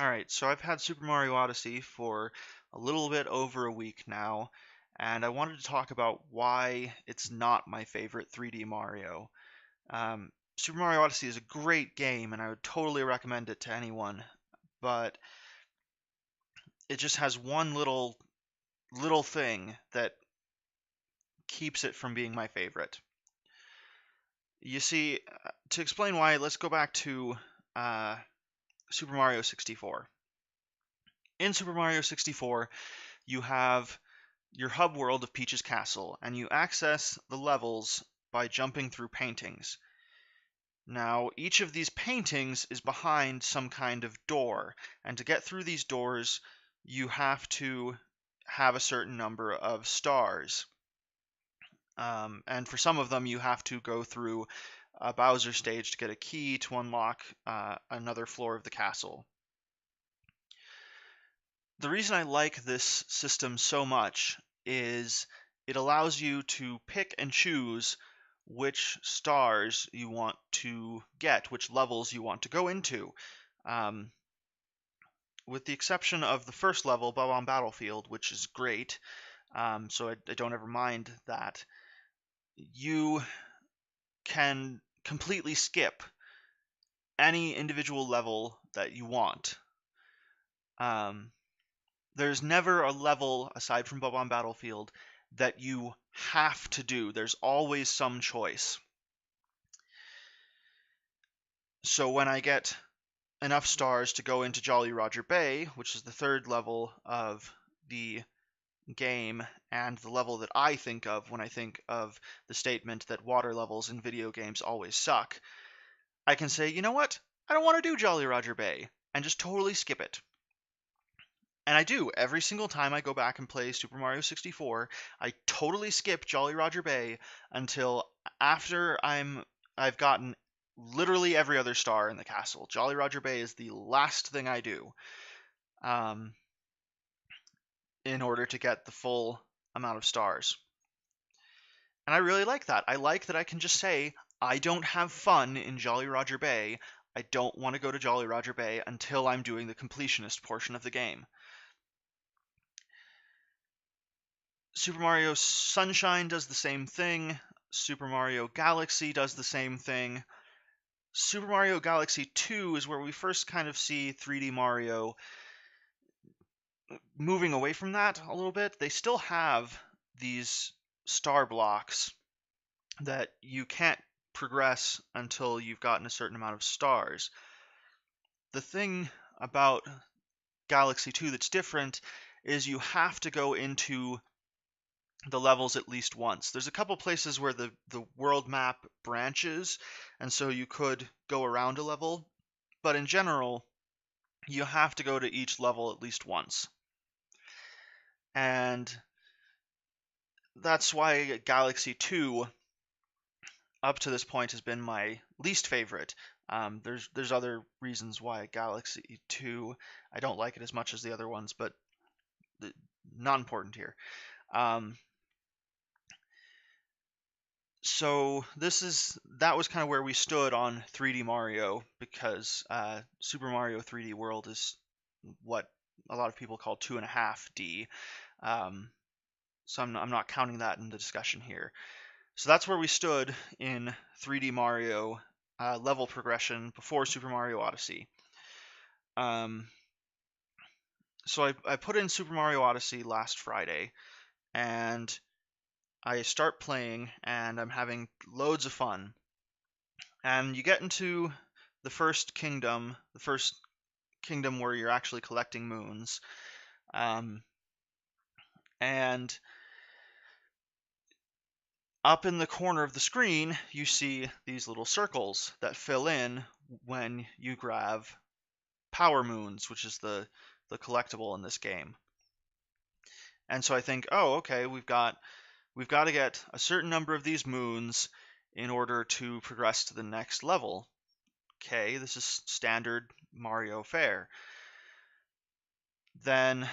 Alright, so I've had Super Mario Odyssey for a little bit over a week now, and I wanted to talk about why it's not my favorite 3D Mario. Super Mario Odyssey is a great game, and I would totally recommend it to anyone, but it just has one little thing that keeps it from being my favorite. You see, to explain why, let's go back to uh, Super Mario 64. In Super Mario 64, you have your hub world of Peach's Castle, and you access the levels by jumping through paintings. Now, each of these paintings is behind some kind of door, and to get through these doors, you have to have a certain number of stars. And for some of them, you have to go through a Bowser stage to get a key to unlock another floor of the castle. The reason I like this system so much is it allows you to pick and choose which stars you want to get, which levels you want to go into. Um, with the exception of the first level, Bob-omb Battlefield, which is great, so I don't ever mind that, you can completely skip any individual level that you want. Um, There's never a level aside from Bob-omb Battlefield that you have to do. There's always some choice. So when I get enough stars to go into Jolly Roger Bay, which is the third level of the game and the level that I think of when I think of the statement that water levels in video games always suck, I can say, you know what? I don't want to do Jolly Roger Bay and just totally skip it. And I do. Every single time I go back and play Super Mario 64, I totally skip Jolly Roger Bay until after I've gotten literally every other star in the castle. Jolly Roger Bay is the last thing I do um, in order to get the full amount of stars. And I really like that. I like that I can just say, I don't have fun in Jolly Roger Bay. I don't want to go to Jolly Roger Bay until I'm doing the completionist portion of the game. Super Mario Sunshine does the same thing. Super Mario Galaxy does the same thing. Super Mario Galaxy 2 is where we first kind of see 3D Mario moving away from that a little bit. They still have these star blocks that you can't progress until you've gotten a certain amount of stars. The thing about Galaxy 2 that's different is you have to go into the levels at least once. There's a couple places where the world map branches, and so you could go around a level, but in general, you have to go to each level at least once. And that's why Galaxy 2 up to this point has been my least favorite. There's other reasons why Galaxy 2 I don't like it as much as the other ones, but not important here. Um, so that was kind of where we stood on 3D Mario because Super Mario 3D World is what a lot of people call 2.5D. Um, so I'm not counting that in the discussion here. So that's where we stood in 3D Mario level progression before Super Mario Odyssey. Um, so I put in Super Mario Odyssey last Friday, and I start playing, and I'm having loads of fun. And you get into the first kingdom where you're actually collecting moons. Um, and up in the corner of the screen, you see these little circles that fill in when you grab Power Moons, which is the collectible in this game. And so I think, oh, okay, we've got to get a certain number of these moons in order to progress to the next level. Okay, this is standard Mario fare. Then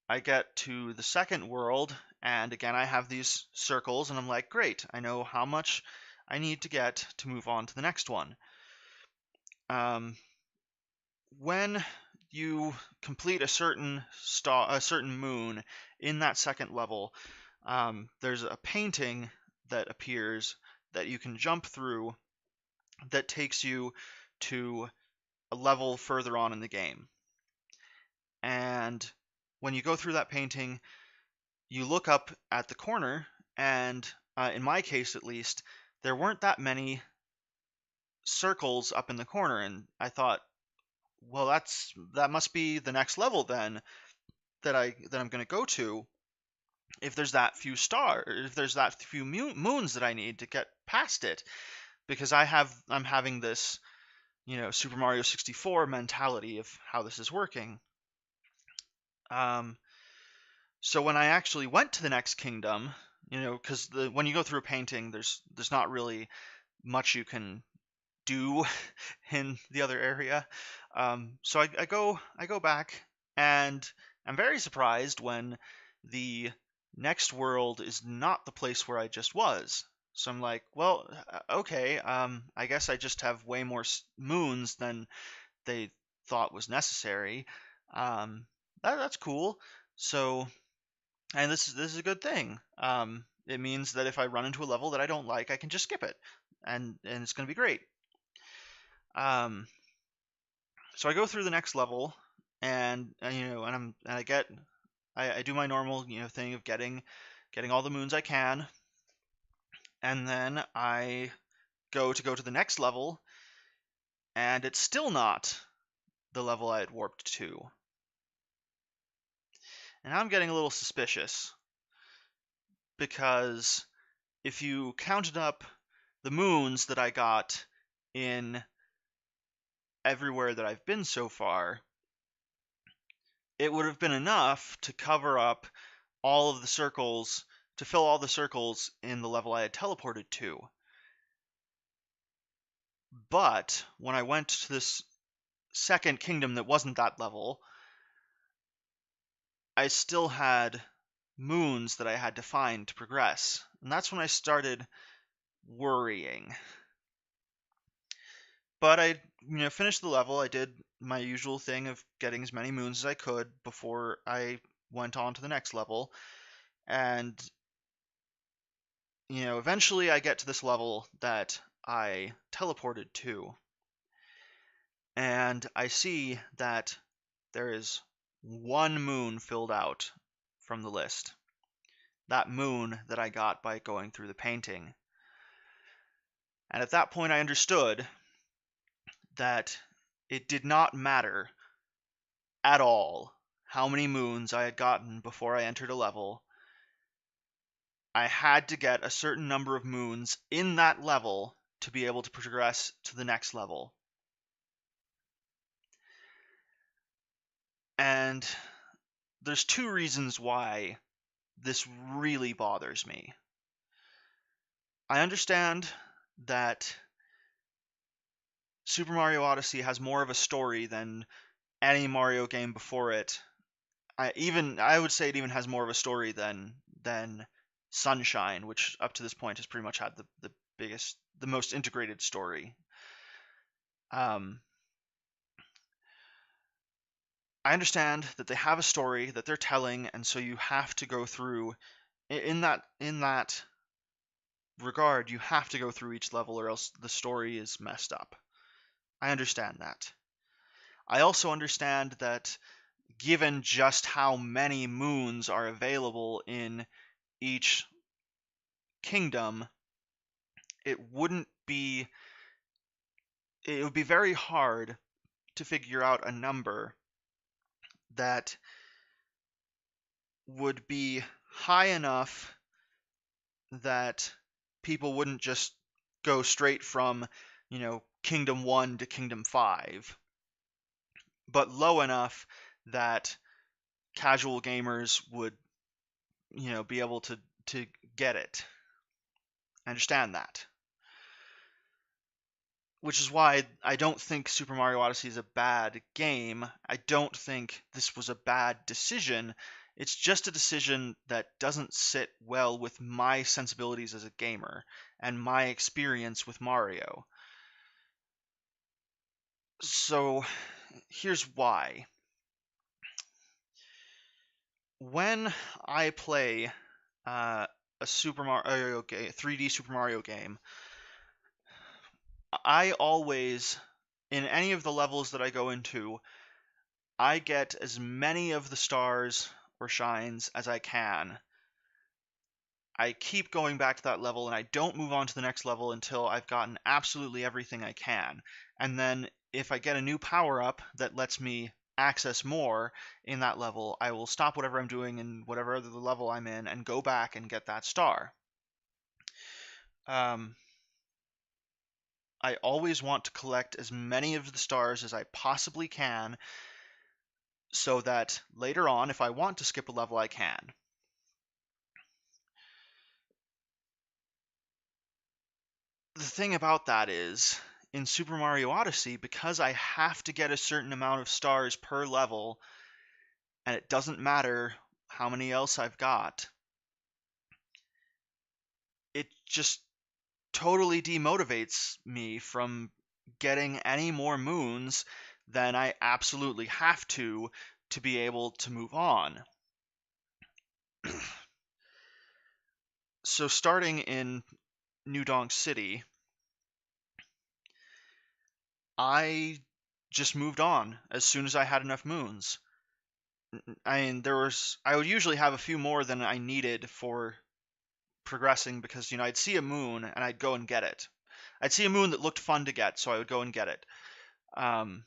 I get to the second world, and again I have these circles, and I'm like, great, I know how much I need to get to move on to the next one. Um, when you complete a certain moon in that second level, there's a painting that appears that you can jump through that takes you to a level further on in the game. And when you go through that painting, you look up at the corner, and in my case at least, there weren't that many circles up in the corner, and I thought, well, that must be the next level then that I'm going to go to if there's that few stars, if there's that few moons that I need to get past it, because I'm having this, Super Mario 64 mentality of how this is working. Um, so when I actually went to the next kingdom, because when you go through a painting, there's not really much you can do in the other area. So I go back, and I'm very surprised when the next world is not the place where I just was. So I'm like, well, okay, I guess I just have way more moons than they thought was necessary. Um, that's cool. So, and this is a good thing. It means that if I run into a level that I don't like, I can just skip it, and it's going to be great. Um, so I go through the next level, and I do my normal thing of getting all the moons I can, and then I go to the next level, and it's still not the level I had warped to, and I'm getting a little suspicious because if you counted up the moons that I got in everywhere that I've been so far, it would have been enough to cover up all of the circles, to fill all the circles in the level I had teleported to. But when I went to this second kingdom that wasn't that level, I still had moons that I had to find to progress. And that's when I started worrying. But I, finished the level. I did my usual thing of getting as many moons as I could before I went on to the next level. And, eventually I get to this level that I teleported to. And I see that there is one moon filled out from the list. That moon that I got by going through the painting. And at that point I understood that it did not matter at all how many moons I had gotten before I entered a level. I had to get a certain number of moons in that level to be able to progress to the next level. And there's two reasons why this really bothers me. I understand that Super Mario Odyssey has more of a story than any Mario game before it. I would say it even has more of a story than Sunshine, which up to this point has pretty much had the most integrated story. Um, I understand that they have a story that they're telling, and so you have to go through in that regard, you have to go through each level or else the story is messed up. I understand that. I also understand that given just how many moons are available in each kingdom, it wouldn't be it would be very hard to figure out a number that would be high enough that people wouldn't just go straight from, Kingdom 1 to Kingdom 5, but low enough that casual gamers would, be able to get it. I understand that. Which is why I don't think Super Mario Odyssey is a bad game. I don't think this was a bad decision. It's just a decision that doesn't sit well with my sensibilities as a gamer and my experience with Mario. So here's why. When I play uh, a Super Mario 3D Super Mario game, I always, in any of the levels that I go into, I get as many of the stars or shines as I can. I keep going back to that level and I don't move on to the next level until I've gotten absolutely everything I can. And then if I get a new power up that lets me access more in that level, I will stop whatever I'm doing in whatever other level I'm in and go back and get that star. Um, I always want to collect as many of the stars as I possibly can so that later on, if I want to skip a level, I can. The thing about that is, in Super Mario Odyssey, because I have to get a certain amount of stars per level, and it doesn't matter how many else I've got, it just totally demotivates me from getting any more moons than I absolutely have to be able to move on. So starting in New Donk City, I just moved on as soon as I had enough moons. I mean, I would usually have a few more than I needed for progressing because, I'd see a moon and I'd go and get it. I'd see a moon that looked fun to get, so I would go and get it. Um,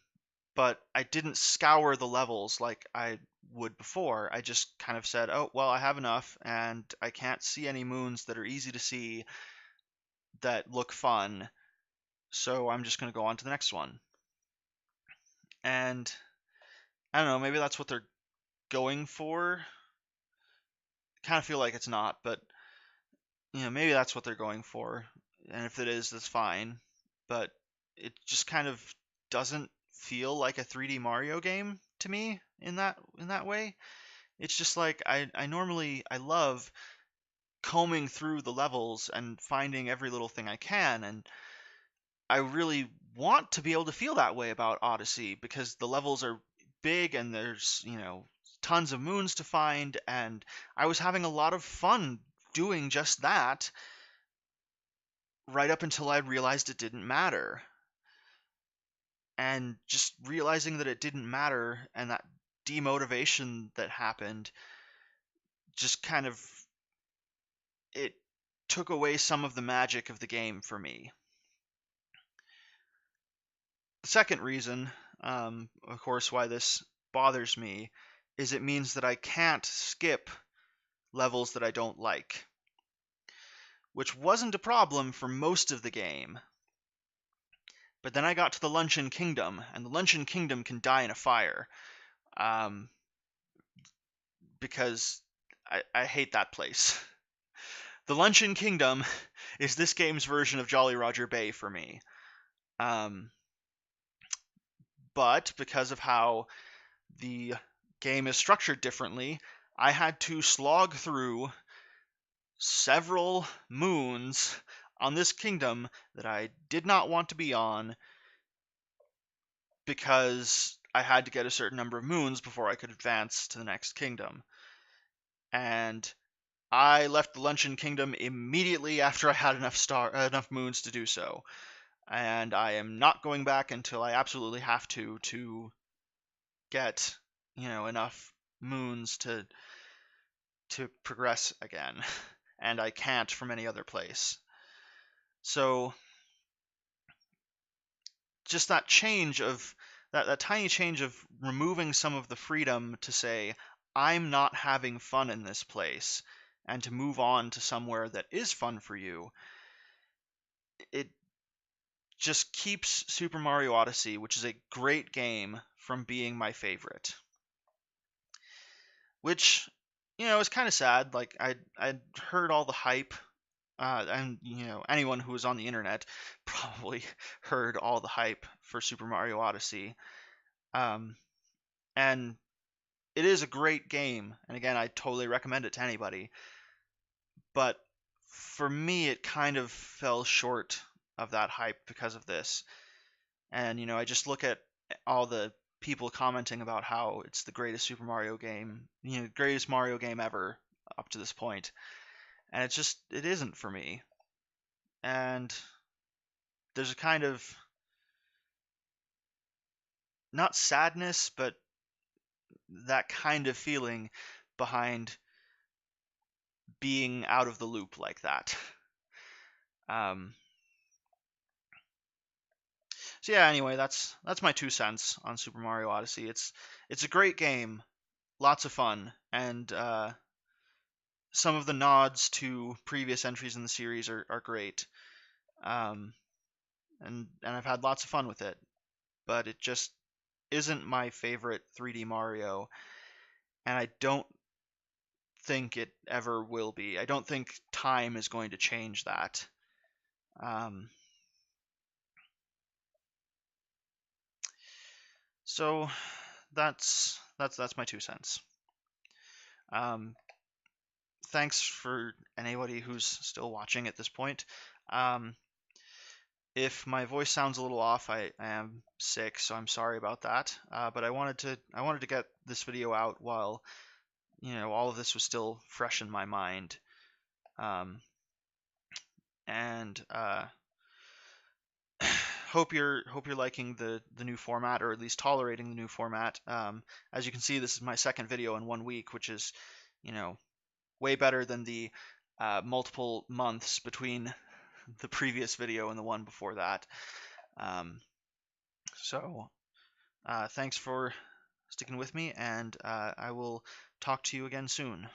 but I didn't scour the levels like I would before. I just kind of said, oh, well, I have enough and I can't see any moons that are easy to see that look fun, so I'm just going to go on to the next one. And I don't know, maybe that's what they're going for. Kind of feel like it's not, but maybe that's what they're going for. And if it is, that's fine. But it just kind of doesn't feel like a 3D Mario game to me in that way. It's just like I love combing through the levels and finding every little thing I can, and I really want to be able to feel that way about Odyssey because the levels are big and there's, tons of moons to find, and I was having a lot of fun doing just that right up until I realized it didn't matter. And just realizing that it didn't matter and that demotivation that happened just kind of it took away some of the magic of the game for me. The second reason, of course, why this bothers me is it means that I can't skip levels that I don't like, which wasn't a problem for most of the game. But then I got to the Luncheon Kingdom, and the Luncheon Kingdom can die in a fire, um, because I hate that place. The Luncheon Kingdom is this game's version of Jolly Roger Bay for me. Um, but because of how the game is structured differently, I had to slog through several moons on this kingdom that I did not want to be on because I had to get a certain number of moons before I could advance to the next kingdom. And I left the Luncheon Kingdom immediately after I had enough moons to do so. And I am not going back until I absolutely have to get, enough moons to progress again. And I can't from any other place. So just that tiny change of removing some of the freedom to say I'm not having fun in this place and to move on to somewhere that is fun for you, it just keeps Super Mario Odyssey, which is a great game, from being my favorite. Which, is kind of sad. Like I'd heard all the hype, and anyone who was on the internet probably heard all the hype for Super Mario Odyssey. Um, and it is a great game, and again, I totally recommend it to anybody. But for me, it kind of fell short of that hype because of this. And I just look at all the people commenting about how it's the greatest Super Mario game, greatest Mario game ever up to this point, and it isn't for me. And there's a kind of not sadness, but that kind of feeling behind being out of the loop like that. Um, so yeah, anyway, that's my 2 cents on Super Mario Odyssey. It's a great game, lots of fun, and some of the nods to previous entries in the series are great. Um, and I've had lots of fun with it, but it just isn't my favorite 3D Mario, and I don't think it ever will be. I don't think time is going to change that. Um, so that's my 2 cents. Um, Thanks for anybody who's still watching at this point. Um, if my voice sounds a little off, I am sick, so I'm sorry about that. But I wanted to get this video out while all of this was still fresh in my mind. Um, and hope you're liking the new format, or at least tolerating the new format. As you can see, this is my second video in 1 week, which is you know way better than the multiple months between the previous video and the one before that. Um, so thanks for sticking with me, and I will talk to you again soon.